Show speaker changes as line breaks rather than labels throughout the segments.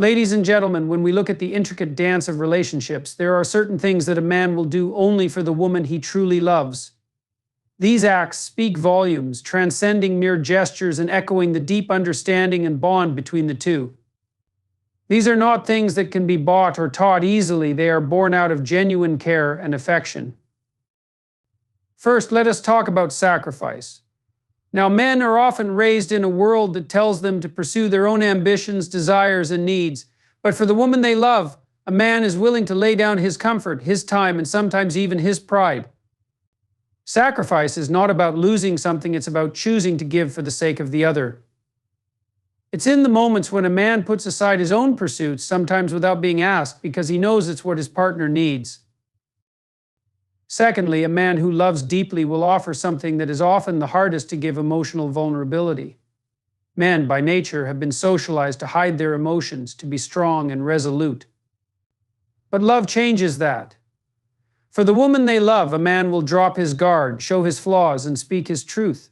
Ladies and gentlemen, when we look at the intricate dance of relationships, there are certain things that a man will do only for the woman he truly loves. These acts speak volumes, transcending mere gestures and echoing the deep understanding and bond between the two. These are not things that can be bought or taught easily. They are born out of genuine care and affection. First, let us talk about sacrifice. Now, men are often raised in a world that tells them to pursue their own ambitions, desires, and needs. But for the woman they love, a man is willing to lay down his comfort, his time, and sometimes even his pride. Sacrifice is not about losing something, it's about choosing to give for the sake of the other. It's in the moments when a man puts aside his own pursuits, sometimes without being asked, because he knows it's what his partner needs. Secondly, a man who loves deeply will offer something that is often the hardest to give: emotional vulnerability. Men, by nature, have been socialized to hide their emotions, to be strong and resolute. But love changes that. For the woman they love, a man will drop his guard, show his flaws, and speak his truth.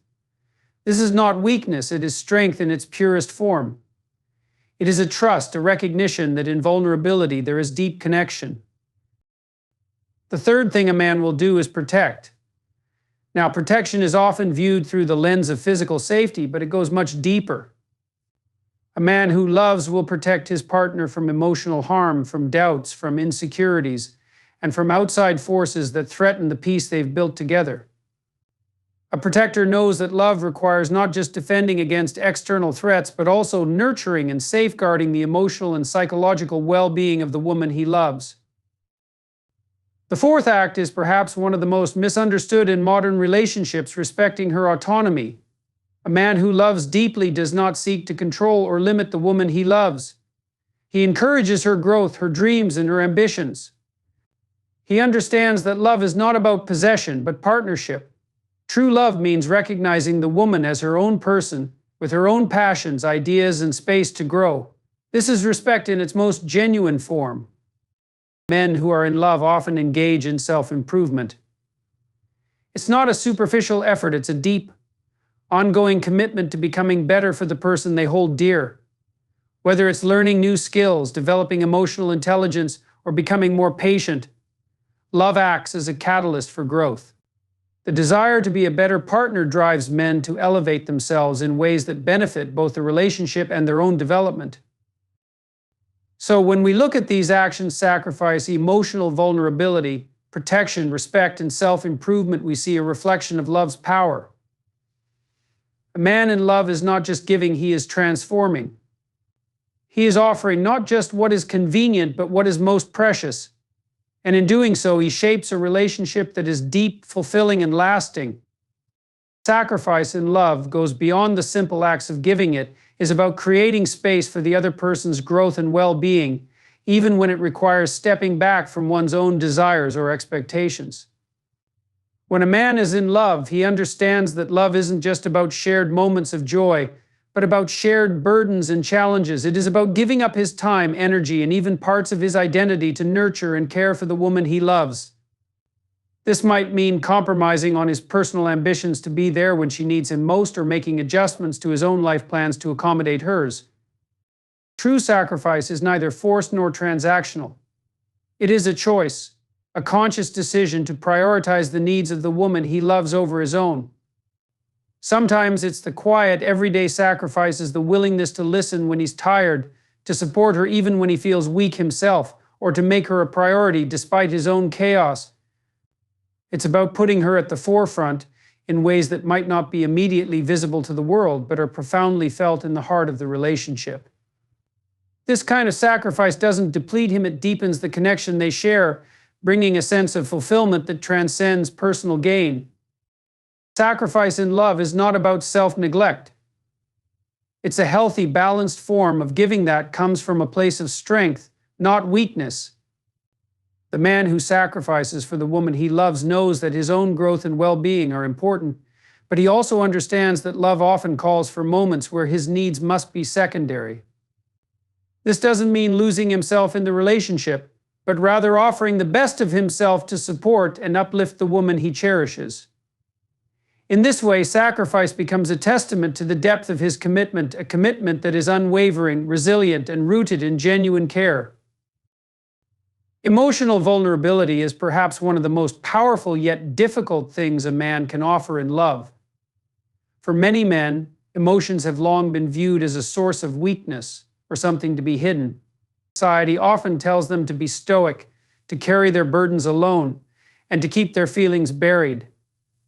This is not weakness, it is strength in its purest form. It is a trust, a recognition that in vulnerability there is deep connection. The third thing a man will do is protect. Now, protection is often viewed through the lens of physical safety, but it goes much deeper. A man who loves will protect his partner from emotional harm, from doubts, from insecurities, and from outside forces that threaten the peace they've built together. A protector knows that love requires not just defending against external threats, but also nurturing and safeguarding the emotional and psychological well-being of the woman he loves. The fourth act is perhaps one of the most misunderstood in modern relationships: respecting her autonomy. A man who loves deeply does not seek to control or limit the woman he loves. He encourages her growth, her dreams, and her ambitions. He understands that love is not about possession, but partnership. True love means recognizing the woman as her own person, with her own passions, ideas, and space to grow. This is respect in its most genuine form. Men who are in love often engage in self-improvement. It's not a superficial effort, it's a deep, ongoing commitment to becoming better for the person they hold dear. Whether it's learning new skills, developing emotional intelligence, or becoming more patient, love acts as a catalyst for growth. The desire to be a better partner drives men to elevate themselves in ways that benefit both the relationship and their own development. So when we look at these actions: sacrifice, emotional vulnerability, protection, respect, and self-improvement, we see a reflection of love's power. A man in love is not just giving, he is transforming. He is offering not just what is convenient, but what is most precious. And in doing so, he shapes a relationship that is deep, fulfilling, and lasting. Sacrifice in love goes beyond the simple acts of giving. It is about creating space for the other person's growth and well-being, even when it requires stepping back from one's own desires or expectations. When a man is in love, he understands that love isn't just about shared moments of joy, but about shared burdens and challenges. It is about giving up his time, energy, and even parts of his identity to nurture and care for the woman he loves. This might mean compromising on his personal ambitions to be there when she needs him most, or making adjustments to his own life plans to accommodate hers. True sacrifice is neither forced nor transactional. It is a choice, a conscious decision to prioritize the needs of the woman he loves over his own. Sometimes it's the quiet, everyday sacrifices, the willingness to listen when he's tired, to support her even when he feels weak himself, or to make her a priority despite his own chaos. It's about putting her at the forefront in ways that might not be immediately visible to the world, but are profoundly felt in the heart of the relationship. This kind of sacrifice doesn't deplete him, it deepens the connection they share, bringing a sense of fulfillment that transcends personal gain. Sacrifice in love is not about self-neglect. It's a healthy, balanced form of giving that comes from a place of strength, not weakness. The man who sacrifices for the woman he loves knows that his own growth and well-being are important, but he also understands that love often calls for moments where his needs must be secondary. This doesn't mean losing himself in the relationship, but rather offering the best of himself to support and uplift the woman he cherishes. In this way, sacrifice becomes a testament to the depth of his commitment, a commitment that is unwavering, resilient, and rooted in genuine care. Emotional vulnerability is perhaps one of the most powerful yet difficult things a man can offer in love. For many men, emotions have long been viewed as a source of weakness or something to be hidden. Society often tells them to be stoic, to carry their burdens alone, and to keep their feelings buried.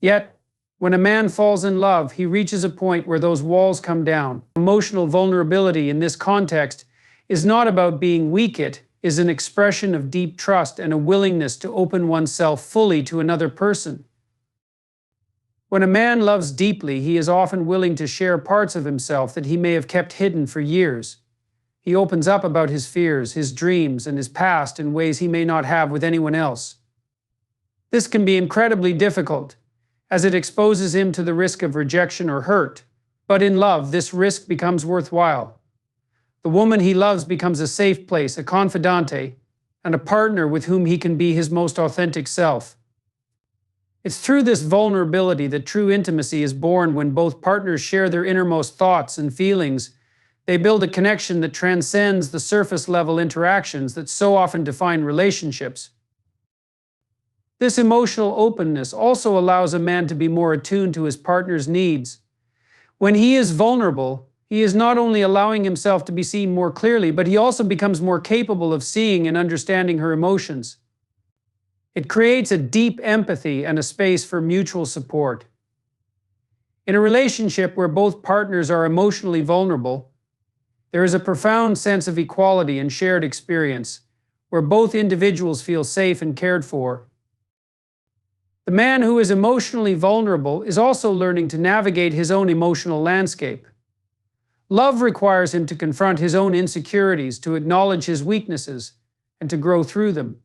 Yet, when a man falls in love, he reaches a point where those walls come down. Emotional vulnerability in this context is not about being weak, it is an expression of deep trust and a willingness to open oneself fully to another person. When a man loves deeply, he is often willing to share parts of himself that he may have kept hidden for years. He opens up about his fears, his dreams, and his past in ways he may not have with anyone else. This can be incredibly difficult, as it exposes him to the risk of rejection or hurt. But in love, this risk becomes worthwhile. The woman he loves becomes a safe place, a confidante, and a partner with whom he can be his most authentic self. It's through this vulnerability that true intimacy is born. When both partners share their innermost thoughts and feelings, they build a connection that transcends the surface-level interactions that so often define relationships. This emotional openness also allows a man to be more attuned to his partner's needs. When he is vulnerable, he is not only allowing himself to be seen more clearly, but he also becomes more capable of seeing and understanding her emotions. It creates a deep empathy and a space for mutual support. In a relationship where both partners are emotionally vulnerable, there is a profound sense of equality and shared experience, where both individuals feel safe and cared for. The man who is emotionally vulnerable is also learning to navigate his own emotional landscape. Love requires him to confront his own insecurities, to acknowledge his weaknesses, and to grow through them.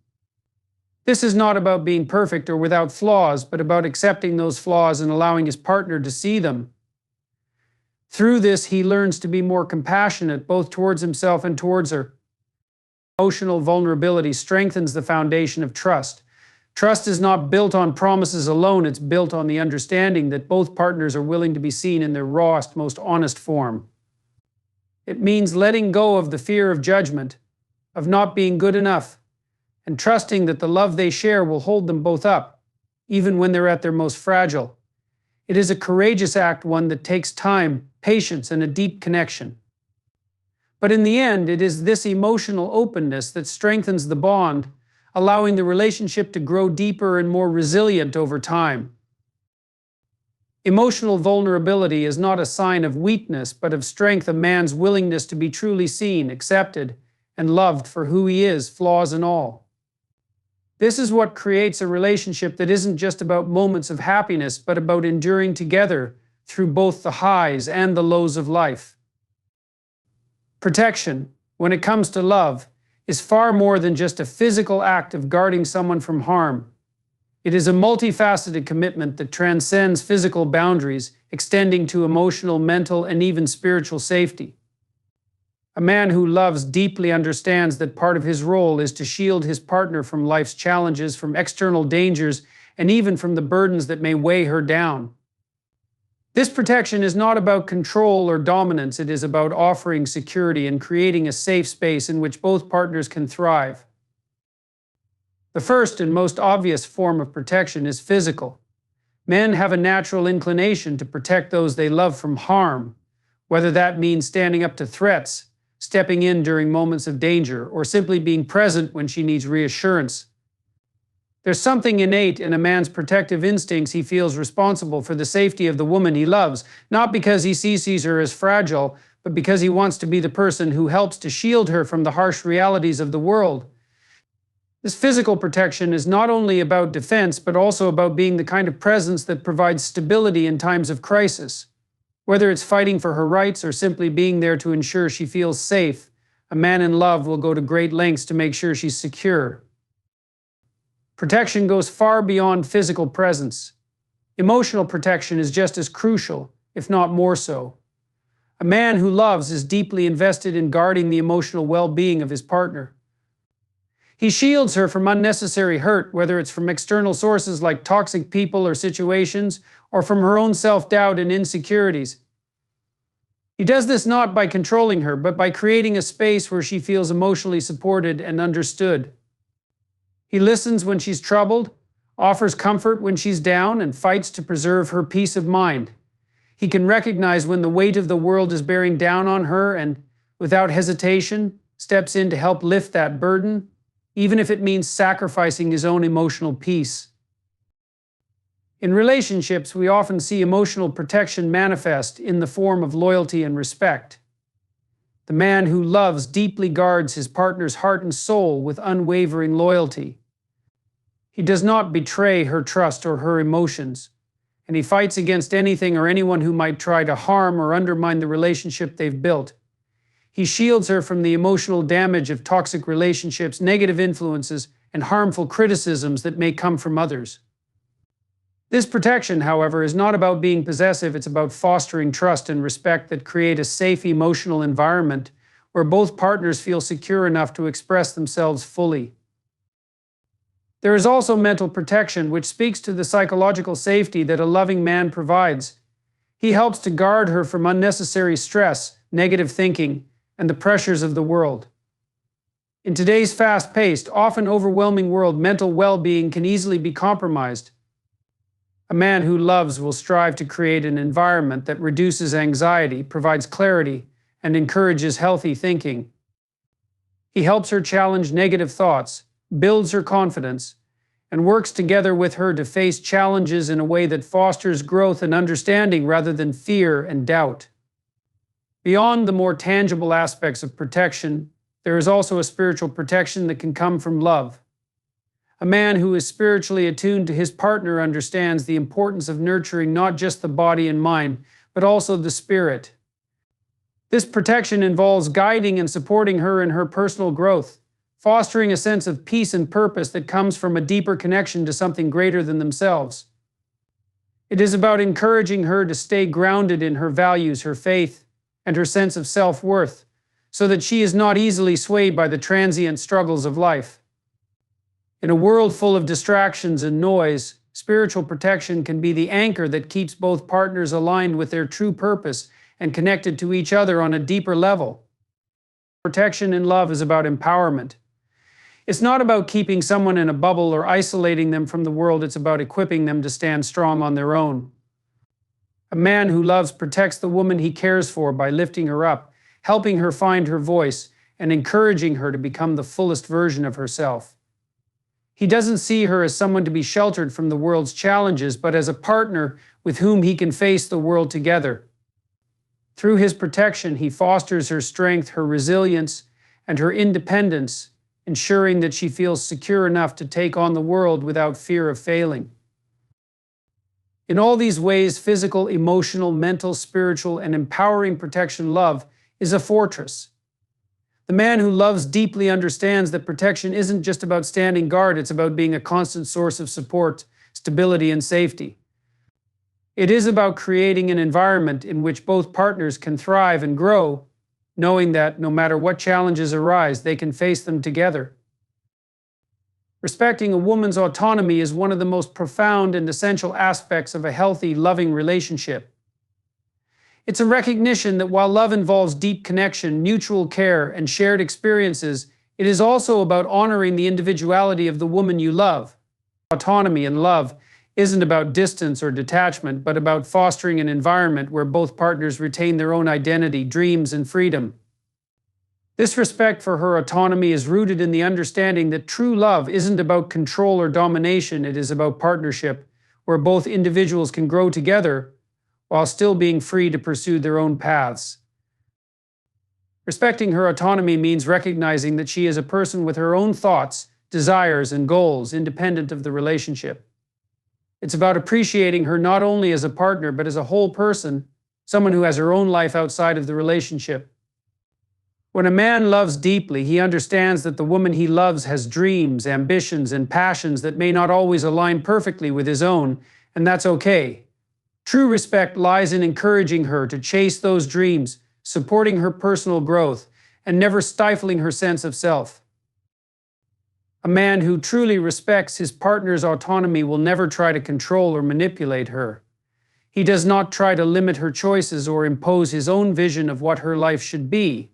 This is not about being perfect or without flaws, but about accepting those flaws and allowing his partner to see them. Through this, he learns to be more compassionate, both towards himself and towards her. Emotional vulnerability strengthens the foundation of trust. Trust is not built on promises alone, it's built on the understanding that both partners are willing to be seen in their rawest, most honest form. It means letting go of the fear of judgment, of not being good enough, and trusting that the love they share will hold them both up, even when they're at their most fragile. It is a courageous act, one that takes time, patience, and a deep connection. But in the end, it is this emotional openness that strengthens the bond, allowing the relationship to grow deeper and more resilient over time. Emotional vulnerability is not a sign of weakness, but of strength, a man's willingness to be truly seen, accepted, and loved for who he is, flaws and all. This is what creates a relationship that isn't just about moments of happiness, but about enduring together through both the highs and the lows of life. Protection, when it comes to love, is far more than just a physical act of guarding someone from harm. It is a multifaceted commitment that transcends physical boundaries, extending to emotional, mental, and even spiritual safety. A man who loves deeply understands that part of his role is to shield his partner from life's challenges, from external dangers, and even from the burdens that may weigh her down. This protection is not about control or dominance, it is about offering security and creating a safe space in which both partners can thrive. The first and most obvious form of protection is physical. Men have a natural inclination to protect those they love from harm, whether that means standing up to threats, stepping in during moments of danger, or simply being present when she needs reassurance. There's something innate in a man's protective instincts. He feels responsible for the safety of the woman he loves, not because he sees her as fragile, but because he wants to be the person who helps to shield her from the harsh realities of the world. This physical protection is not only about defense, but also about being the kind of presence that provides stability in times of crisis. Whether it's fighting for her rights or simply being there to ensure she feels safe, a man in love will go to great lengths to make sure she's secure. Protection goes far beyond physical presence. Emotional protection is just as crucial, if not more so. A man who loves is deeply invested in guarding the emotional well-being of his partner. He shields her from unnecessary hurt, whether it's from external sources like toxic people or situations, or from her own self-doubt and insecurities. He does this not by controlling her, but by creating a space where she feels emotionally supported and understood. He listens when she's troubled, offers comfort when she's down, and fights to preserve her peace of mind. He can recognize when the weight of the world is bearing down on her and, without hesitation, steps in to help lift that burden, even if it means sacrificing his own emotional peace. In relationships, we often see emotional protection manifest in the form of loyalty and respect. The man who loves deeply guards his partner's heart and soul with unwavering loyalty. He does not betray her trust or her emotions, and he fights against anything or anyone who might try to harm or undermine the relationship they've built. He shields her from the emotional damage of toxic relationships, negative influences, and harmful criticisms that may come from others. This protection, however, is not about being possessive, it's about fostering trust and respect that create a safe emotional environment where both partners feel secure enough to express themselves fully. There is also mental protection, which speaks to the psychological safety that a loving man provides. He helps to guard her from unnecessary stress, negative thinking, and the pressures of the world. In today's fast-paced, often overwhelming world, mental well-being can easily be compromised. A man who loves will strive to create an environment that reduces anxiety, provides clarity, and encourages healthy thinking. He helps her challenge negative thoughts, builds her confidence, and works together with her to face challenges in a way that fosters growth and understanding rather than fear and doubt. Beyond the more tangible aspects of protection, there is also a spiritual protection that can come from love. A man who is spiritually attuned to his partner understands the importance of nurturing not just the body and mind, but also the spirit. This protection involves guiding and supporting her in her personal growth, fostering a sense of peace and purpose that comes from a deeper connection to something greater than themselves. It is about encouraging her to stay grounded in her values, her faith, and her sense of self-worth, so that she is not easily swayed by the transient struggles of life. In a world full of distractions and noise, spiritual protection can be the anchor that keeps both partners aligned with their true purpose and connected to each other on a deeper level. Protection in love is about empowerment. It's not about keeping someone in a bubble or isolating them from the world, it's about equipping them to stand strong on their own. A man who loves protects the woman he cares for by lifting her up, helping her find her voice, and encouraging her to become the fullest version of herself. He doesn't see her as someone to be sheltered from the world's challenges, but as a partner with whom he can face the world together. Through his protection, he fosters her strength, her resilience, and her independence, ensuring that she feels secure enough to take on the world without fear of failing. In all these ways, physical, emotional, mental, spiritual, and empowering protection love is a fortress. The man who loves deeply understands that protection isn't just about standing guard, it's about being a constant source of support, stability, and safety. It is about creating an environment in which both partners can thrive and grow, knowing that no matter what challenges arise, they can face them together. Respecting a woman's autonomy is one of the most profound and essential aspects of a healthy, loving relationship. It's a recognition that while love involves deep connection, mutual care, and shared experiences, it is also about honoring the individuality of the woman you love. Autonomy and love isn't about distance or detachment, but about fostering an environment where both partners retain their own identity, dreams, and freedom. This respect for her autonomy is rooted in the understanding that true love isn't about control or domination, it is about partnership, where both individuals can grow together while still being free to pursue their own paths. Respecting her autonomy means recognizing that she is a person with her own thoughts, desires, and goals, independent of the relationship. It's about appreciating her not only as a partner, but as a whole person, someone who has her own life outside of the relationship. When a man loves deeply, he understands that the woman he loves has dreams, ambitions, and passions that may not always align perfectly with his own, and that's okay. True respect lies in encouraging her to chase those dreams, supporting her personal growth, and never stifling her sense of self. A man who truly respects his partner's autonomy will never try to control or manipulate her. He does not try to limit her choices or impose his own vision of what her life should be.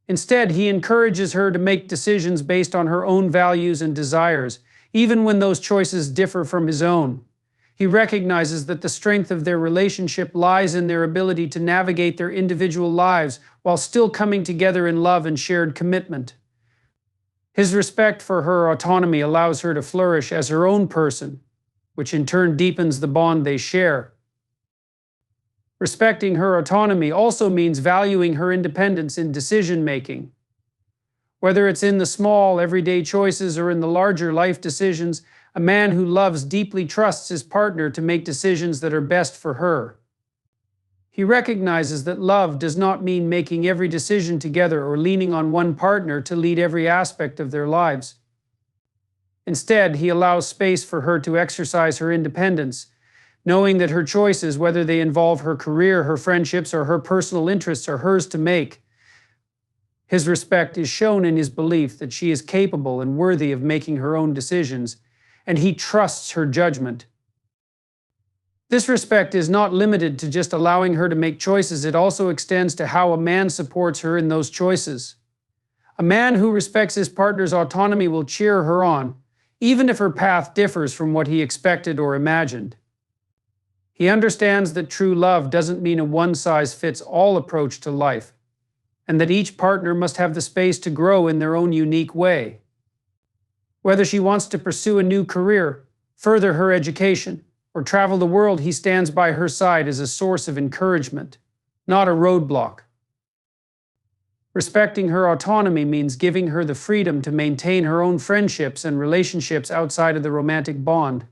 Instead, he encourages her to make decisions based on her own values and desires, even when those choices differ from his own. He recognizes that the strength of their relationship lies in their ability to navigate their individual lives while still coming together in love and shared commitment. His respect for her autonomy allows her to flourish as her own person, which in turn deepens the bond they share. Respecting her autonomy also means valuing her independence in decision-making. Whether it's in the small, everyday choices or in the larger life decisions, a man who loves deeply trusts his partner to make decisions that are best for her. He recognizes that love does not mean making every decision together or leaning on one partner to lead every aspect of their lives. Instead, he allows space for her to exercise her independence, knowing that her choices, whether they involve her career, her friendships, or her personal interests, are hers to make. His respect is shown in his belief that she is capable and worthy of making her own decisions, and he trusts her judgment. This respect is not limited to just allowing her to make choices, it also extends to how a man supports her in those choices. A man who respects his partner's autonomy will cheer her on, even if her path differs from what he expected or imagined. He understands that true love doesn't mean a one-size-fits-all approach to life, and that each partner must have the space to grow in their own unique way. Whether she wants to pursue a new career, further her education, or travel the world, he stands by her side as a source of encouragement, not a roadblock. Respecting her autonomy means giving her the freedom to maintain her own friendships and relationships outside of the romantic bond.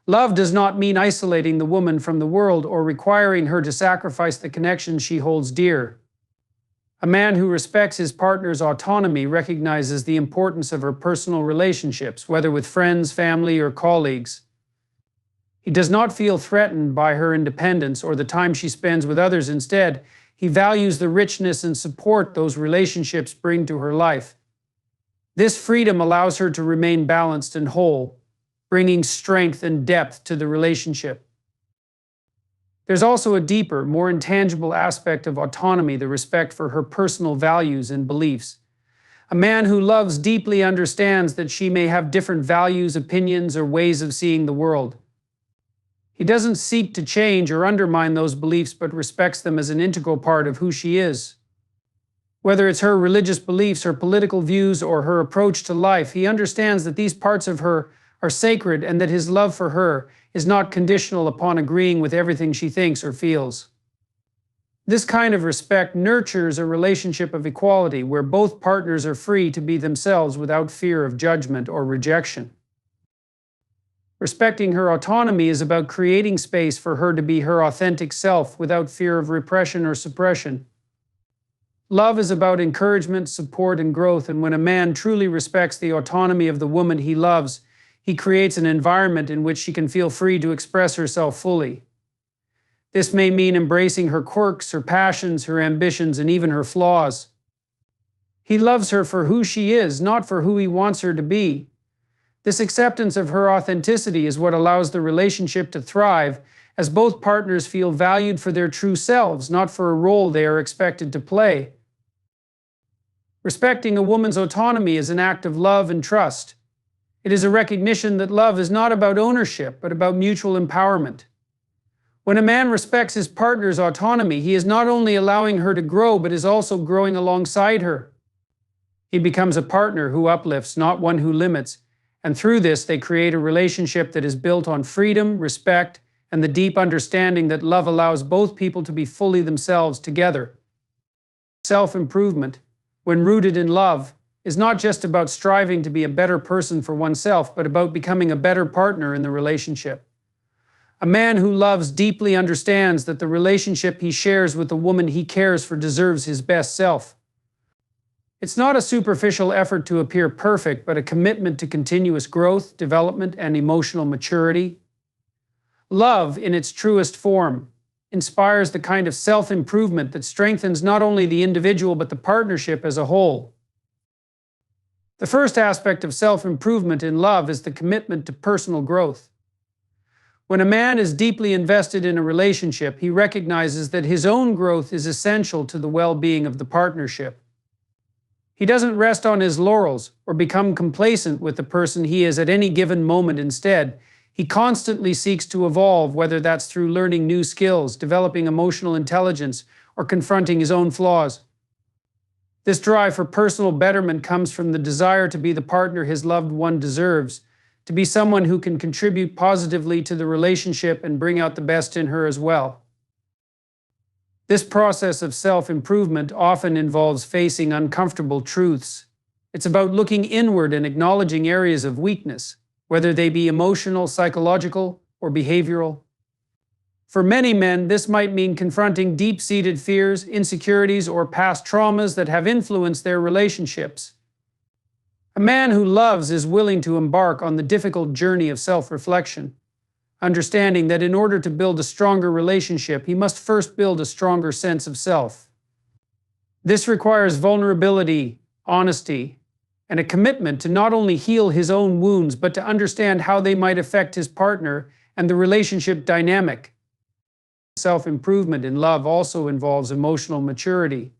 Love does not mean isolating the woman from the world or requiring her to sacrifice the connections she holds dear. A man who respects his partner's autonomy recognizes the importance of her personal relationships, whether with friends, family, or colleagues. He does not feel threatened by her independence or the time she spends with others. Instead, he values the richness and support those relationships bring to her life. This freedom allows her to remain balanced and whole, bringing strength and depth to the relationship. There's also a deeper, more intangible aspect of autonomy, the respect for her personal values and beliefs. A man who loves deeply understands that she may have different values, opinions, or ways of seeing the world. He doesn't seek to change or undermine those beliefs, but respects them as an integral part of who she is. Whether it's her religious beliefs, her political views, or her approach to life, he understands that these parts of her are sacred and that his love for her is not conditional upon agreeing with everything she thinks or feels. This kind of respect nurtures a relationship of equality where both partners are free to be themselves without fear of judgment or rejection. Respecting her autonomy is about creating space for her to be her authentic self without fear of repression or suppression. Love is about encouragement, support, and growth, and when a man truly respects the autonomy of the woman he loves, he creates an environment in which she can feel free to express herself fully. This may mean embracing her quirks, her passions, her ambitions, and even her flaws. He loves her for who she is, not for who he wants her to be. This acceptance of her authenticity is what allows the relationship to thrive, as both partners feel valued for their true selves, not for a role they are expected to play. Respecting a woman's autonomy is an act of love and trust. It is a recognition that love is not about ownership, but about mutual empowerment. When a man respects his partner's autonomy, he is not only allowing her to grow, but is also growing alongside her. He becomes a partner who uplifts, not one who limits, and through this they create a relationship that is built on freedom, respect, and the deep understanding that love allows both people to be fully themselves together. Self-improvement, when rooted in love, is not just about striving to be a better person for oneself, but about becoming a better partner in the relationship. A man who loves deeply understands that the relationship he shares with the woman he cares for deserves his best self. It's not a superficial effort to appear perfect, but a commitment to continuous growth, development, and emotional maturity. Love, in its truest form, inspires the kind of self-improvement that strengthens not only the individual but the partnership as a whole. The first aspect of self-improvement in love is the commitment to personal growth. When a man is deeply invested in a relationship, he recognizes that his own growth is essential to the well-being of the partnership. He doesn't rest on his laurels or become complacent with the person he is at any given moment. Instead, he constantly seeks to evolve, whether that's through learning new skills, developing emotional intelligence, or confronting his own flaws. This drive for personal betterment comes from the desire to be the partner his loved one deserves, to be someone who can contribute positively to the relationship and bring out the best in her as well. This process of self-improvement often involves facing uncomfortable truths. It's about looking inward and acknowledging areas of weakness, whether they be emotional, psychological, or behavioral. For many men, this might mean confronting deep-seated fears, insecurities, or past traumas that have influenced their relationships. A man who loves is willing to embark on the difficult journey of self-reflection, understanding that in order to build a stronger relationship, he must first build a stronger sense of self. This requires vulnerability, honesty, and a commitment to not only heal his own wounds, but to understand how they might affect his partner and the relationship dynamic. Self-improvement in love also involves emotional maturity.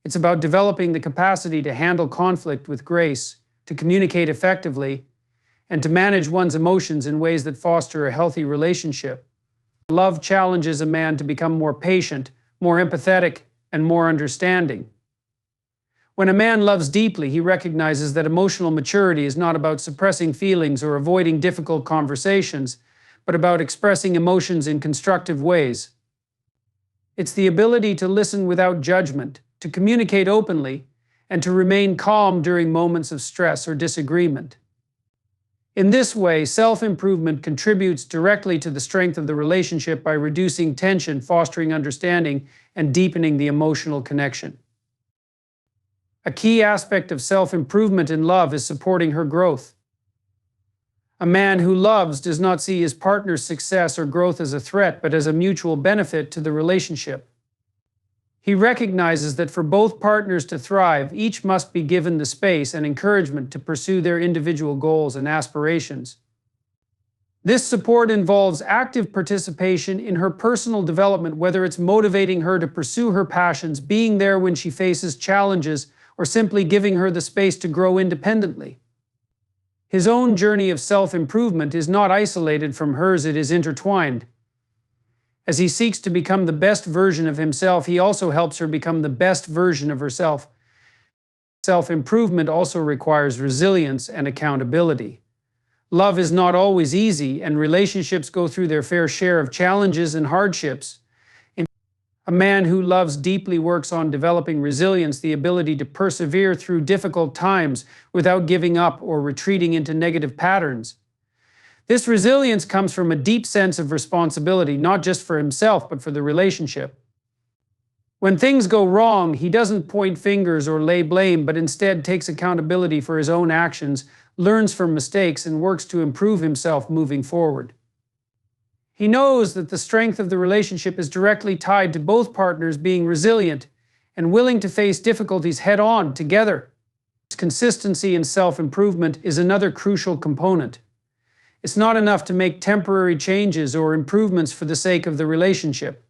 It's about developing the capacity to handle conflict with grace, to communicate effectively, and to manage one's emotions in ways that foster a healthy relationship. Love challenges a man to become more patient, more empathetic, and more understanding. When a man loves deeply, he recognizes that emotional maturity is not about suppressing feelings or avoiding difficult conversations, but about expressing emotions in constructive ways. It's the ability to listen without judgment, to communicate openly, and to remain calm during moments of stress or disagreement. In this way, self-improvement contributes directly to the strength of the relationship by reducing tension, fostering understanding, and deepening the emotional connection. A key aspect of self-improvement in love is supporting her growth. A man who loves does not see his partner's success or growth as a threat, but as a mutual benefit to the relationship. He recognizes that for both partners to thrive, each must be given the space and encouragement to pursue their individual goals and aspirations. This support involves active participation in her personal development, whether it's motivating her to pursue her passions, being there when she faces challenges, or simply giving her the space to grow independently. His own journey of self-improvement is not isolated from hers, it is intertwined. As he seeks to become the best version of himself, he also helps her become the best version of herself. Self-improvement also requires resilience and accountability. Love is not always easy, and relationships go through their fair share of challenges and hardships. A man who loves deeply works on developing resilience, the ability to persevere through difficult times without giving up or retreating into negative patterns. This resilience comes from a deep sense of responsibility, not just for himself, but for the relationship. When things go wrong, he doesn't point fingers or lay blame, but instead takes accountability for his own actions, learns from mistakes, and works to improve himself moving forward. He knows that the strength of the relationship is directly tied to both partners being resilient and willing to face difficulties head-on together. Consistency in self-improvement is another crucial component. It's not enough to make temporary changes or improvements for the sake of the relationship.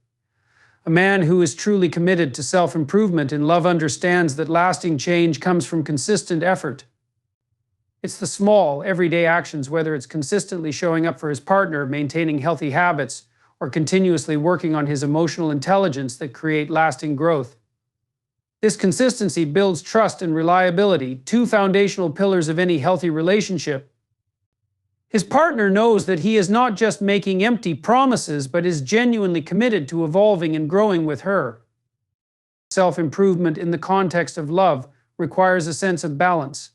A man who is truly committed to self-improvement in love understands that lasting change comes from consistent effort. It's the small, everyday actions, whether it's consistently showing up for his partner, maintaining healthy habits, or continuously working on his emotional intelligence, that create lasting growth. This consistency builds trust and reliability, two foundational pillars of any healthy relationship. His partner knows that he is not just making empty promises, but is genuinely committed to evolving and growing with her. Self-improvement in the context of love requires a sense of balance.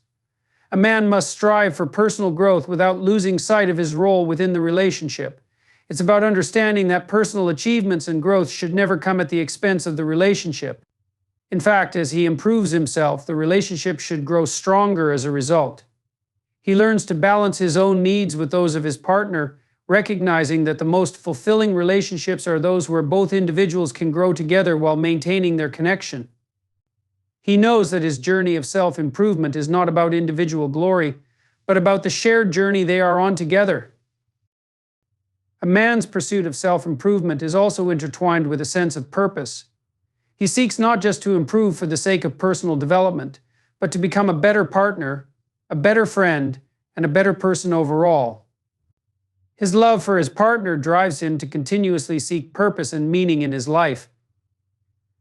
A man must strive for personal growth without losing sight of his role within the relationship. It's about understanding that personal achievements and growth should never come at the expense of the relationship. In fact, as he improves himself, the relationship should grow stronger as a result. He learns to balance his own needs with those of his partner, recognizing that the most fulfilling relationships are those where both individuals can grow together while maintaining their connection. He knows that his journey of self-improvement is not about individual glory, but about the shared journey they are on together. A man's pursuit of self-improvement is also intertwined with a sense of purpose. He seeks not just to improve for the sake of personal development, but to become a better partner, a better friend, and a better person overall. His love for his partner drives him to continuously seek purpose and meaning in his life.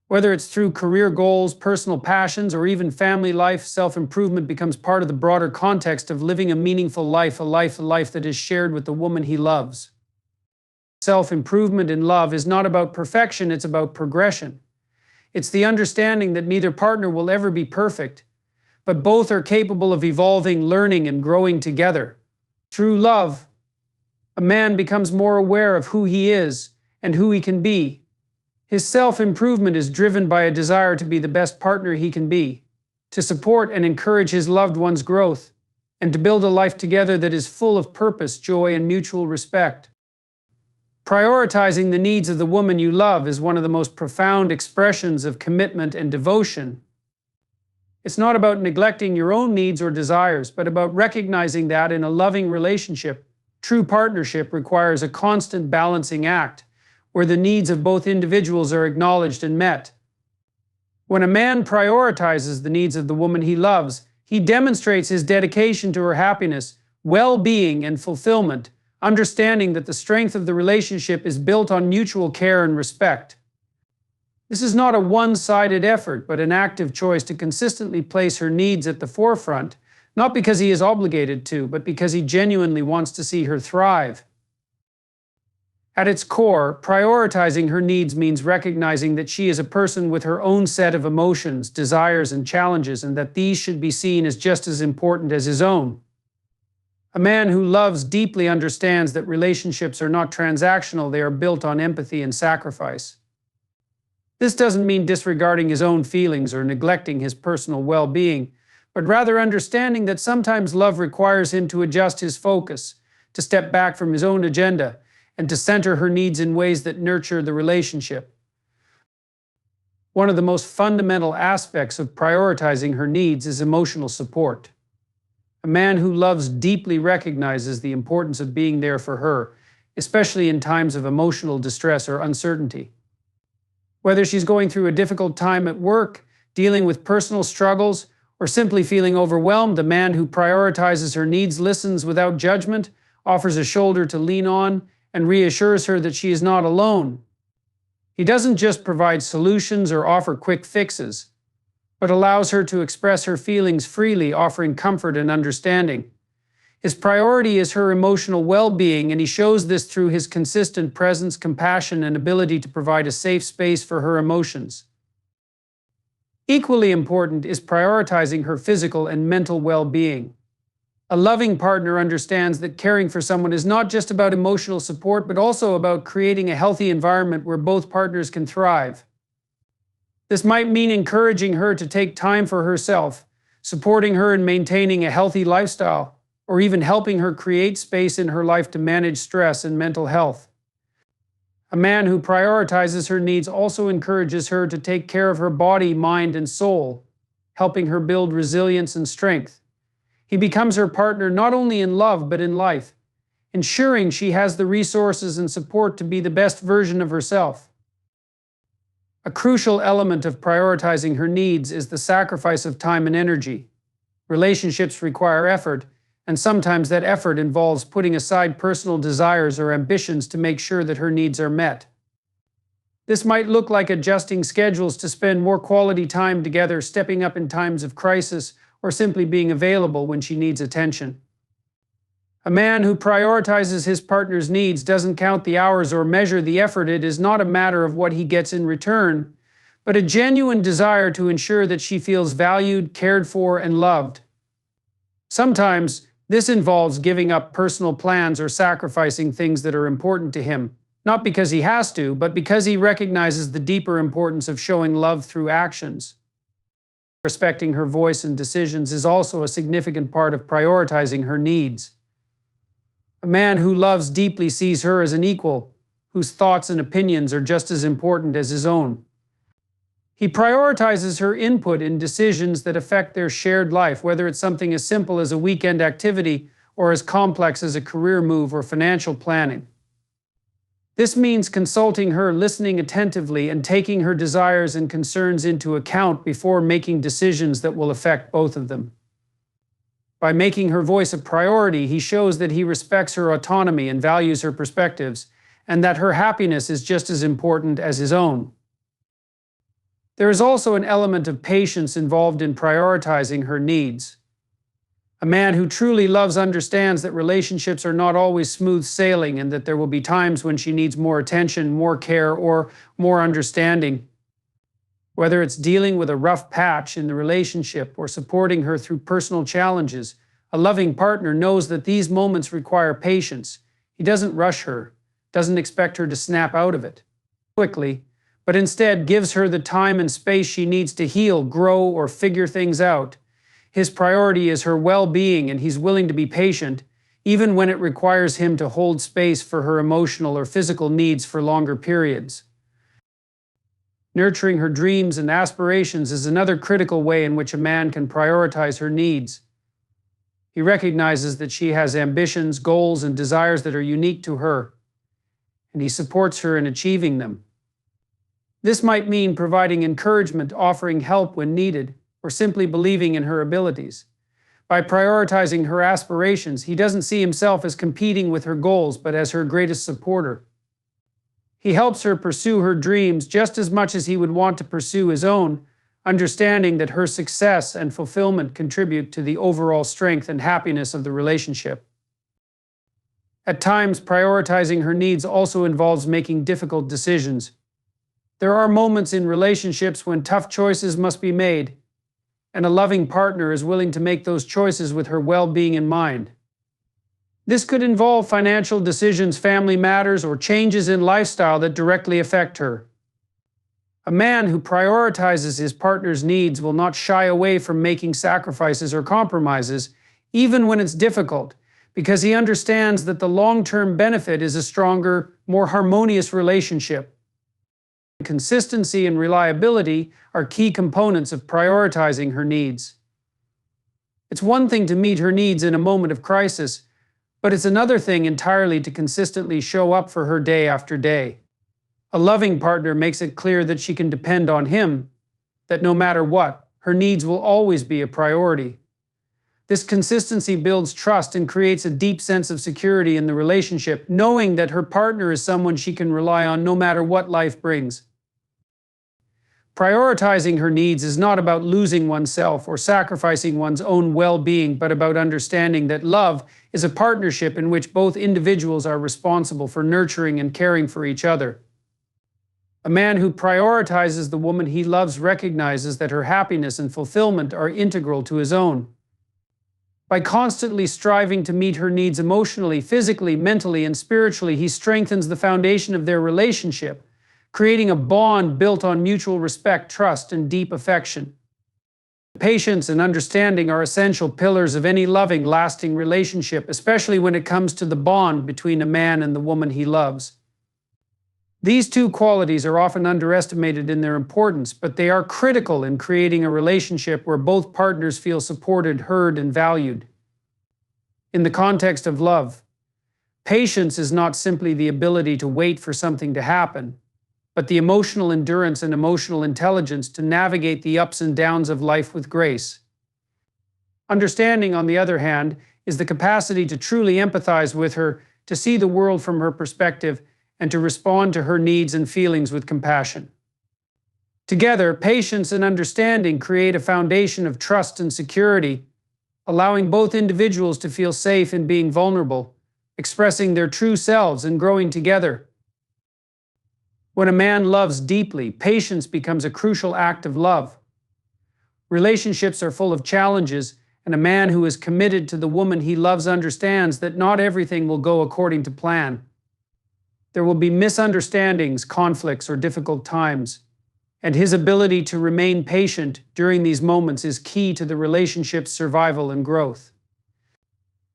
Whether it's through career goals, personal passions, or even family life, self-improvement becomes part of the broader context of living a meaningful life, a life that is shared with the woman he loves. Self-improvement in love is not about perfection, it's about progression. It's the understanding that neither partner will ever be perfect, but both are capable of evolving, learning, and growing together. Through love, a man becomes more aware of who he is and who he can be. His self-improvement is driven by a desire to be the best partner he can be, to support and encourage his loved one's growth, and to build a life together that is full of purpose, joy, and mutual respect. Prioritizing the needs of the woman you love is one of the most profound expressions of commitment and devotion. It's not about neglecting your own needs or desires, but about recognizing that in a loving relationship, true partnership requires a constant balancing act, where the needs of both individuals are acknowledged and met. When a man prioritizes the needs of the woman he loves, he demonstrates his dedication to her happiness, well-being, and fulfillment, understanding that the strength of the relationship is built on mutual care and respect. This is not a one-sided effort, but an active choice to consistently place her needs at the forefront, not because he is obligated to, but because he genuinely wants to see her thrive. At its core, prioritizing her needs means recognizing that she is a person with her own set of emotions, desires, and challenges, and that these should be seen as just as important as his own. A man who loves deeply understands that relationships are not transactional, they are built on empathy and sacrifice. This doesn't mean disregarding his own feelings or neglecting his personal well-being, but rather understanding that sometimes love requires him to adjust his focus, to step back from his own agenda, and to center her needs in ways that nurture the relationship. One of the most fundamental aspects of prioritizing her needs is emotional support. A man who loves deeply recognizes the importance of being there for her, especially in times of emotional distress or uncertainty. Whether she's going through a difficult time at work, dealing with personal struggles, or simply feeling overwhelmed, a man who prioritizes her needs listens without judgment, offers a shoulder to lean on, and reassures her that she is not alone. He doesn't just provide solutions or offer quick fixes, but allows her to express her feelings freely, offering comfort and understanding. His priority is her emotional well-being, and he shows this through his consistent presence, compassion, and ability to provide a safe space for her emotions. Equally important is prioritizing her physical and mental well-being. A loving partner understands that caring for someone is not just about emotional support, but also about creating a healthy environment where both partners can thrive. This might mean encouraging her to take time for herself, supporting her in maintaining a healthy lifestyle, or even helping her create space in her life to manage stress and mental health. A man who prioritizes her needs also encourages her to take care of her body, mind, and soul, helping her build resilience and strength. He becomes her partner not only in love but in life, ensuring she has the resources and support to be the best version of herself. A crucial element of prioritizing her needs is the sacrifice of time and energy. Relationships require effort, and sometimes that effort involves putting aside personal desires or ambitions to make sure that her needs are met. This might look like adjusting schedules to spend more quality time together, stepping up in times of crisis, or simply being available when she needs attention. A man who prioritizes his partner's needs doesn't count the hours or measure the effort. It is not a matter of what he gets in return, but a genuine desire to ensure that she feels valued, cared for, and loved. Sometimes, this involves giving up personal plans or sacrificing things that are important to him, not because he has to, but because he recognizes the deeper importance of showing love through actions. Respecting her voice and decisions is also a significant part of prioritizing her needs. A man who loves deeply sees her as an equal, whose thoughts and opinions are just as important as his own. He prioritizes her input in decisions that affect their shared life, whether it's something as simple as a weekend activity or as complex as a career move or financial planning. This means consulting her, listening attentively, and taking her desires and concerns into account before making decisions that will affect both of them. By making her voice a priority, he shows that he respects her autonomy and values her perspectives, and that her happiness is just as important as his own. There is also an element of patience involved in prioritizing her needs. A man who truly loves understands that relationships are not always smooth sailing and that there will be times when she needs more attention, more care, or more understanding. Whether it's dealing with a rough patch in the relationship or supporting her through personal challenges, a loving partner knows that these moments require patience. He doesn't rush her, doesn't expect her to snap out of it quickly, but instead gives her the time and space she needs to heal, grow, or figure things out. His priority is her well-being, and he's willing to be patient, even when it requires him to hold space for her emotional or physical needs for longer periods. Nurturing her dreams and aspirations is another critical way in which a man can prioritize her needs. He recognizes that she has ambitions, goals, and desires that are unique to her, and he supports her in achieving them. This might mean providing encouragement, offering help when needed, or simply believing in her abilities. By prioritizing her aspirations, he doesn't see himself as competing with her goals, but as her greatest supporter. He helps her pursue her dreams just as much as he would want to pursue his own, understanding that her success and fulfillment contribute to the overall strength and happiness of the relationship. At times, prioritizing her needs also involves making difficult decisions. There are moments in relationships when tough choices must be made, and a loving partner is willing to make those choices with her well-being in mind. This could involve financial decisions, family matters, or changes in lifestyle that directly affect her. A man who prioritizes his partner's needs will not shy away from making sacrifices or compromises, even when it's difficult, because he understands that the long-term benefit is a stronger, more harmonious relationship. Consistency and reliability are key components of prioritizing her needs. It's one thing to meet her needs in a moment of crisis, but it's another thing entirely to consistently show up for her day after day. A loving partner makes it clear that she can depend on him, that no matter what, her needs will always be a priority. This consistency builds trust and creates a deep sense of security in the relationship, knowing that her partner is someone she can rely on no matter what life brings. Prioritizing her needs is not about losing oneself or sacrificing one's own well-being, but about understanding that love is a partnership in which both individuals are responsible for nurturing and caring for each other. A man who prioritizes the woman he loves recognizes that her happiness and fulfillment are integral to his own. By constantly striving to meet her needs emotionally, physically, mentally, and spiritually, he strengthens the foundation of their relationship, creating a bond built on mutual respect, trust, and deep affection. Patience and understanding are essential pillars of any loving, lasting relationship, especially when it comes to the bond between a man and the woman he loves. These two qualities are often underestimated in their importance, but they are critical in creating a relationship where both partners feel supported, heard, and valued. In the context of love, patience is not simply the ability to wait for something to happen, but the emotional endurance and emotional intelligence to navigate the ups and downs of life with grace. Understanding, on the other hand, is the capacity to truly empathize with her, to see the world from her perspective, and to respond to her needs and feelings with compassion. Together, patience and understanding create a foundation of trust and security, allowing both individuals to feel safe in being vulnerable, expressing their true selves, and growing together. When a man loves deeply, patience becomes a crucial act of love. Relationships are full of challenges, and a man who is committed to the woman he loves understands that not everything will go according to plan. There will be misunderstandings, conflicts, or difficult times, and his ability to remain patient during these moments is key to the relationship's survival and growth.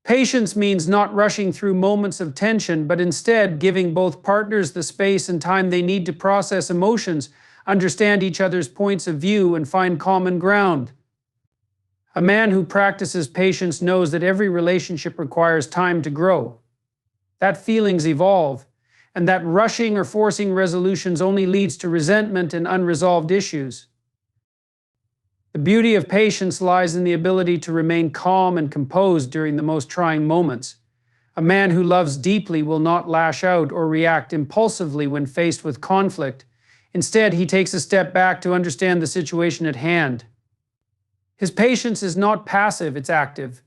Patience means not rushing through moments of tension, but instead giving both partners the space and time they need to process emotions, understand each other's points of view, and find common ground. A man who practices patience knows that every relationship requires time to grow, that feelings evolve, and that rushing or forcing resolutions only leads to resentment and unresolved issues. The beauty of patience lies in the ability to remain calm and composed during the most trying moments. A man who loves deeply will not lash out or react impulsively when faced with conflict. Instead, he takes a step back to understand the situation at hand. His patience is not passive, it's active.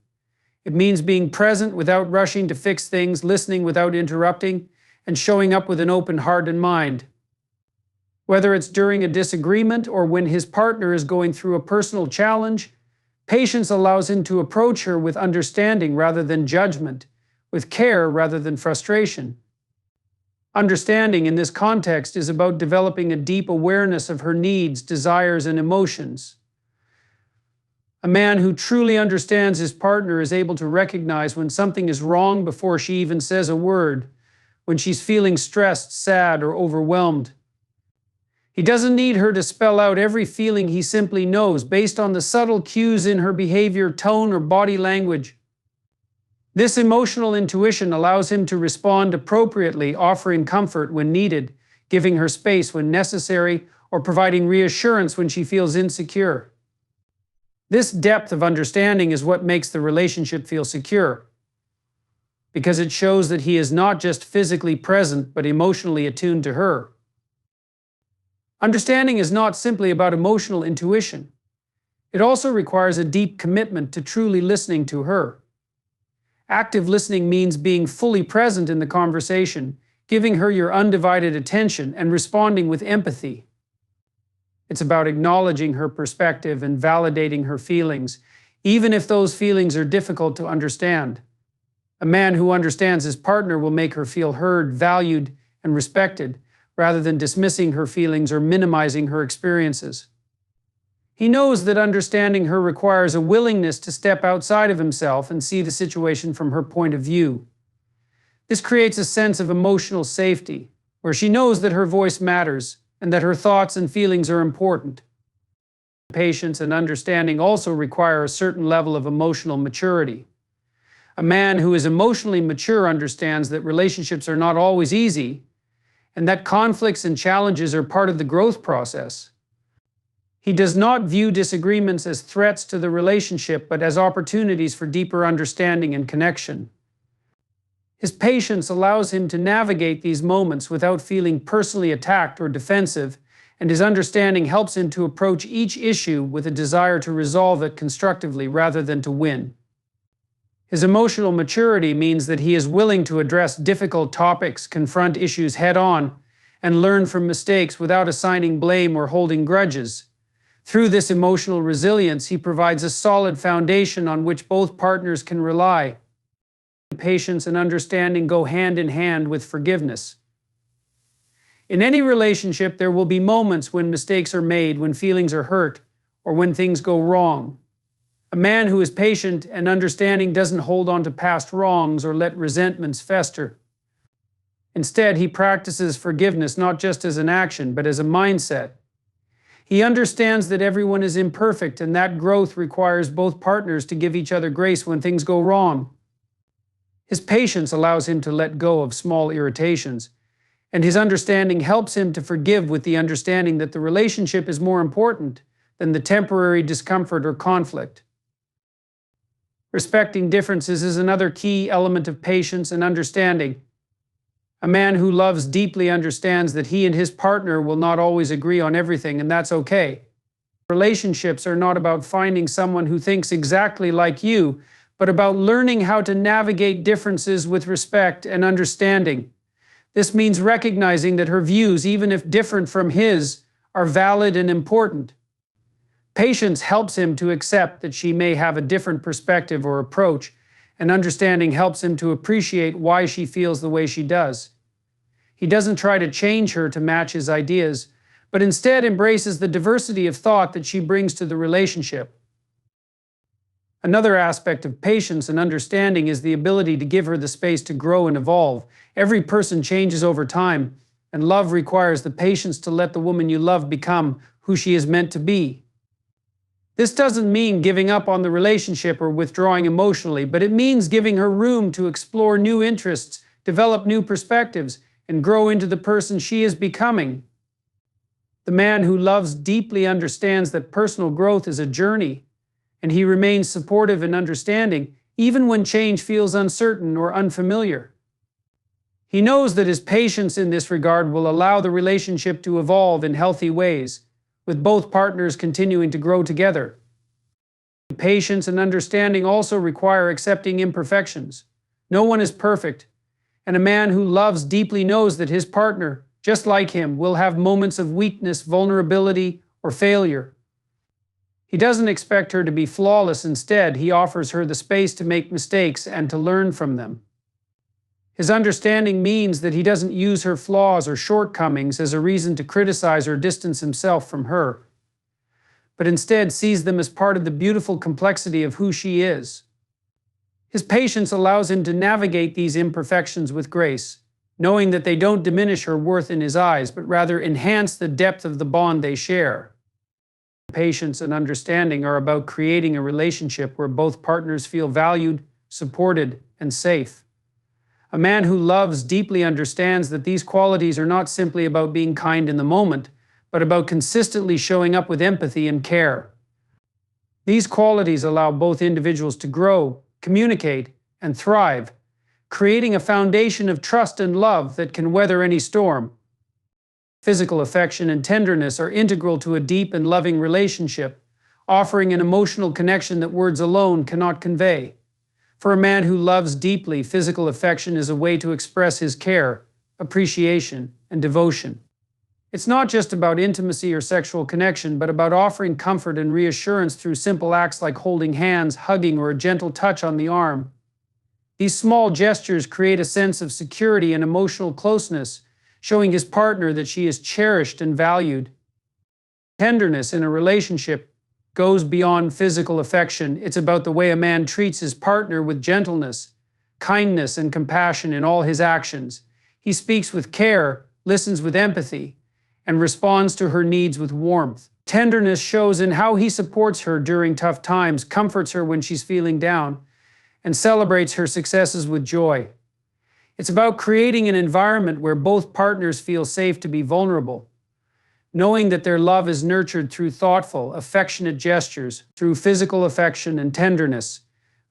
It means being present without rushing to fix things, listening without interrupting, and showing up with an open heart and mind. Whether it's during a disagreement or when his partner is going through a personal challenge, patience allows him to approach her with understanding rather than judgment, with care rather than frustration. Understanding in this context is about developing a deep awareness of her needs, desires, and emotions. A man who truly understands his partner is able to recognize when something is wrong before she even says a word, when she's feeling stressed, sad, or overwhelmed. He doesn't need her to spell out every feeling, he simply knows, based on the subtle cues in her behavior, tone, or body language. This emotional intuition allows him to respond appropriately, offering comfort when needed, giving her space when necessary, or providing reassurance when she feels insecure. This depth of understanding is what makes the relationship feel secure, because it shows that he is not just physically present, but emotionally attuned to her. Understanding is not simply about emotional intuition. It also requires a deep commitment to truly listening to her. Active listening means being fully present in the conversation, giving her your undivided attention, and responding with empathy. It's about acknowledging her perspective and validating her feelings, even if those feelings are difficult to understand. A man who understands his partner will make her feel heard, valued, and respected, rather than dismissing her feelings or minimizing her experiences. He knows that understanding her requires a willingness to step outside of himself and see the situation from her point of view. This creates a sense of emotional safety, where she knows that her voice matters and that her thoughts and feelings are important. Patience and understanding also require a certain level of emotional maturity. A man who is emotionally mature understands that relationships are not always easy, and that conflicts and challenges are part of the growth process. He does not view disagreements as threats to the relationship, but as opportunities for deeper understanding and connection. His patience allows him to navigate these moments without feeling personally attacked or defensive, and his understanding helps him to approach each issue with a desire to resolve it constructively rather than to win. His emotional maturity means that he is willing to address difficult topics, confront issues head-on, and learn from mistakes without assigning blame or holding grudges. Through this emotional resilience, he provides a solid foundation on which both partners can rely. Patience and understanding go hand in hand with forgiveness. In any relationship, there will be moments when mistakes are made, when feelings are hurt, or when things go wrong. A man who is patient and understanding doesn't hold on to past wrongs or let resentments fester. Instead, he practices forgiveness not just as an action, but as a mindset. He understands that everyone is imperfect and that growth requires both partners to give each other grace when things go wrong. His patience allows him to let go of small irritations, and his understanding helps him to forgive with the understanding that the relationship is more important than the temporary discomfort or conflict. Respecting differences is another key element of patience and understanding. A man who loves deeply understands that he and his partner will not always agree on everything, and that's okay. Relationships are not about finding someone who thinks exactly like you, but about learning how to navigate differences with respect and understanding. This means recognizing that her views, even if different from his, are valid and important. Patience helps him to accept that she may have a different perspective or approach, and understanding helps him to appreciate why she feels the way she does. He doesn't try to change her to match his ideas, but instead embraces the diversity of thought that she brings to the relationship. Another aspect of patience and understanding is the ability to give her the space to grow and evolve. Every person changes over time, and love requires the patience to let the woman you love become who she is meant to be. This doesn't mean giving up on the relationship or withdrawing emotionally, but it means giving her room to explore new interests, develop new perspectives, and grow into the person she is becoming. The man who loves deeply understands that personal growth is a journey, and he remains supportive and understanding, even when change feels uncertain or unfamiliar. He knows that his patience in this regard will allow the relationship to evolve in healthy ways, with both partners continuing to grow together. Patience and understanding also require accepting imperfections. No one is perfect, and a man who loves deeply knows that his partner, just like him, will have moments of weakness, vulnerability, or failure. He doesn't expect her to be flawless. Instead, he offers her the space to make mistakes and to learn from them. His understanding means that he doesn't use her flaws or shortcomings as a reason to criticize or distance himself from her, but instead sees them as part of the beautiful complexity of who she is. His patience allows him to navigate these imperfections with grace, knowing that they don't diminish her worth in his eyes, but rather enhance the depth of the bond they share. Patience and understanding are about creating a relationship where both partners feel valued, supported, and safe. A man who loves deeply understands that these qualities are not simply about being kind in the moment, but about consistently showing up with empathy and care. These qualities allow both individuals to grow, communicate, and thrive, creating a foundation of trust and love that can weather any storm. Physical affection and tenderness are integral to a deep and loving relationship, offering an emotional connection that words alone cannot convey. For a man who loves deeply, physical affection is a way to express his care, appreciation, and devotion. It's not just about intimacy or sexual connection, but about offering comfort and reassurance through simple acts like holding hands, hugging, or a gentle touch on the arm. These small gestures create a sense of security and emotional closeness, showing his partner that she is cherished and valued. Tenderness in a relationship goes beyond physical affection. It's about the way a man treats his partner with gentleness, kindness, and compassion in all his actions. He speaks with care, listens with empathy, and responds to her needs with warmth. Tenderness shows in how he supports her during tough times, comforts her when she's feeling down, and celebrates her successes with joy. It's about creating an environment where both partners feel safe to be vulnerable, knowing that their love is nurtured through thoughtful, affectionate gestures, through physical affection and tenderness.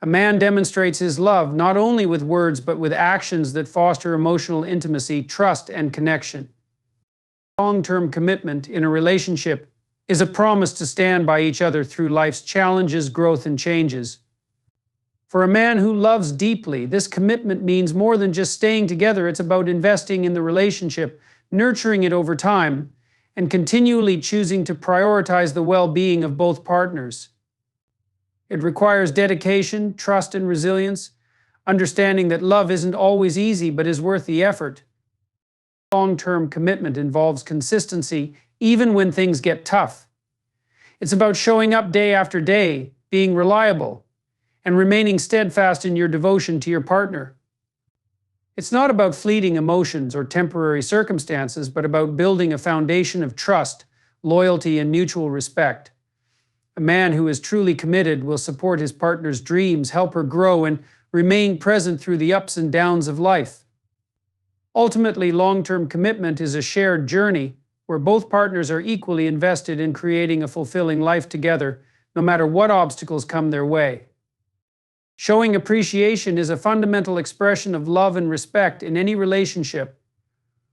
A man demonstrates his love not only with words but with actions that foster emotional intimacy, trust, and connection. Long-term commitment in a relationship is a promise to stand by each other through life's challenges, growth, and changes. For a man who loves deeply, this commitment means more than just staying together. It's about investing in the relationship, nurturing it over time, and continually choosing to prioritize the well-being of both partners. It requires dedication, trust, and resilience, understanding that love isn't always easy but is worth the effort. Long-term commitment involves consistency, even when things get tough. It's about showing up day after day, being reliable, and remaining steadfast in your devotion to your partner. It's not about fleeting emotions or temporary circumstances, but about building a foundation of trust, loyalty, and mutual respect. A man who is truly committed will support his partner's dreams, help her grow, and remain present through the ups and downs of life. Ultimately, long-term commitment is a shared journey where both partners are equally invested in creating a fulfilling life together, no matter what obstacles come their way. Showing appreciation is a fundamental expression of love and respect in any relationship.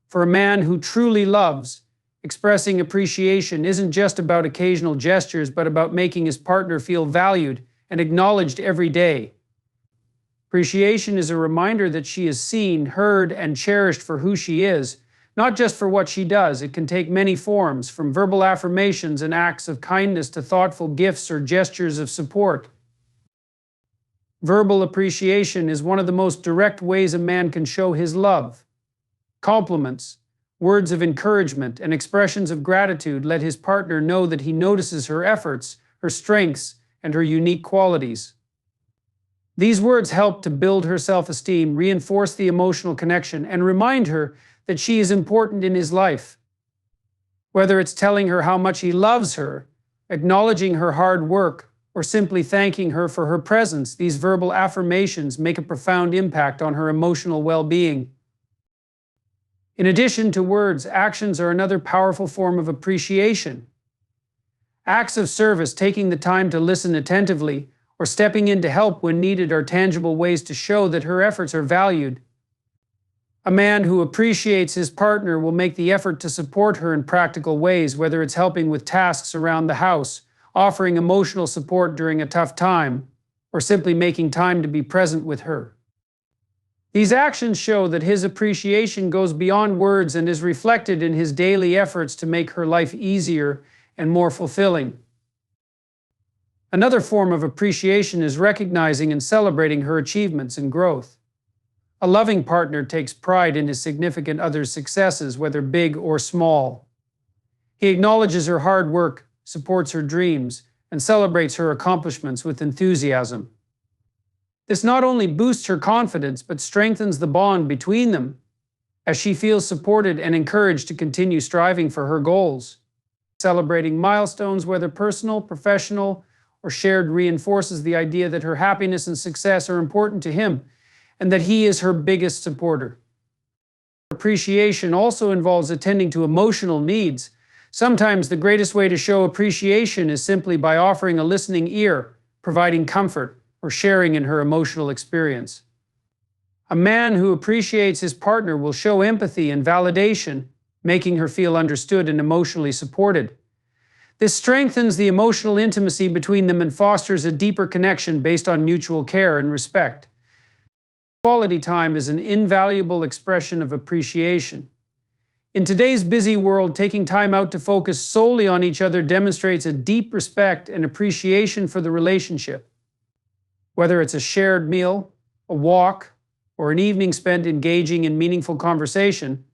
For a man who truly loves, expressing appreciation isn't just about occasional gestures, but about making his partner feel valued and acknowledged every day. Appreciation is a reminder that she is seen, heard, and cherished for who she is, not just for what she does. It can take many forms, from verbal affirmations and acts of kindness to thoughtful gifts or gestures of support. Verbal appreciation is one of the most direct ways a man can show his love. Compliments, words of encouragement, and expressions of gratitude let his partner know that he notices her efforts, her strengths, and her unique qualities. These words help to build her self-esteem, reinforce the emotional connection, and remind her that she is important in his life. Whether it's telling her how much he loves her, acknowledging her hard work, or simply thanking her for her presence, these verbal affirmations make a profound impact on her emotional well-being. In addition to words, actions are another powerful form of appreciation. Acts of service, taking the time to listen attentively, or stepping in to help when needed are tangible ways to show that her efforts are valued. A man who appreciates his partner will make the effort to support her in practical ways, whether it's helping with tasks around the house, offering emotional support during a tough time, or simply making time to be present with her. These actions show that his appreciation goes beyond words and is reflected in his daily efforts to make her life easier and more fulfilling. Another form of appreciation is recognizing and celebrating her achievements and growth. A loving partner takes pride in his significant other's successes, whether big or small. He acknowledges her hard work, supports her dreams, and celebrates her accomplishments with enthusiasm. This not only boosts her confidence, but strengthens the bond between them, as she feels supported and encouraged to continue striving for her goals. Celebrating milestones, whether personal, professional, or shared, reinforces the idea that her happiness and success are important to him, and that he is her biggest supporter. Appreciation also involves attending to emotional needs. Sometimes the greatest way to show appreciation is simply by offering a listening ear, providing comfort, or sharing in her emotional experience. A man who appreciates his partner will show empathy and validation, making her feel understood and emotionally supported. This strengthens the emotional intimacy between them and fosters a deeper connection based on mutual care and respect. Quality time is an invaluable expression of appreciation. In today's busy world, taking time out to focus solely on each other demonstrates a deep respect and appreciation for the relationship. Whether it's a shared meal, a walk, or an evening spent engaging in meaningful conversation,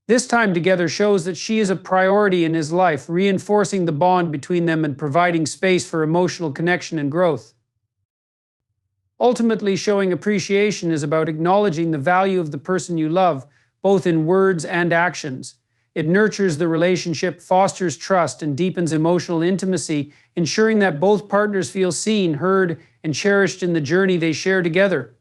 this time together shows that she is a priority in his life, reinforcing the bond between them and providing space for emotional connection and growth. Ultimately, showing appreciation is about acknowledging the value of the person you love, both in words and actions. It nurtures the relationship, fosters trust, and deepens emotional intimacy, ensuring that both partners feel seen, heard, and cherished in the journey they share together.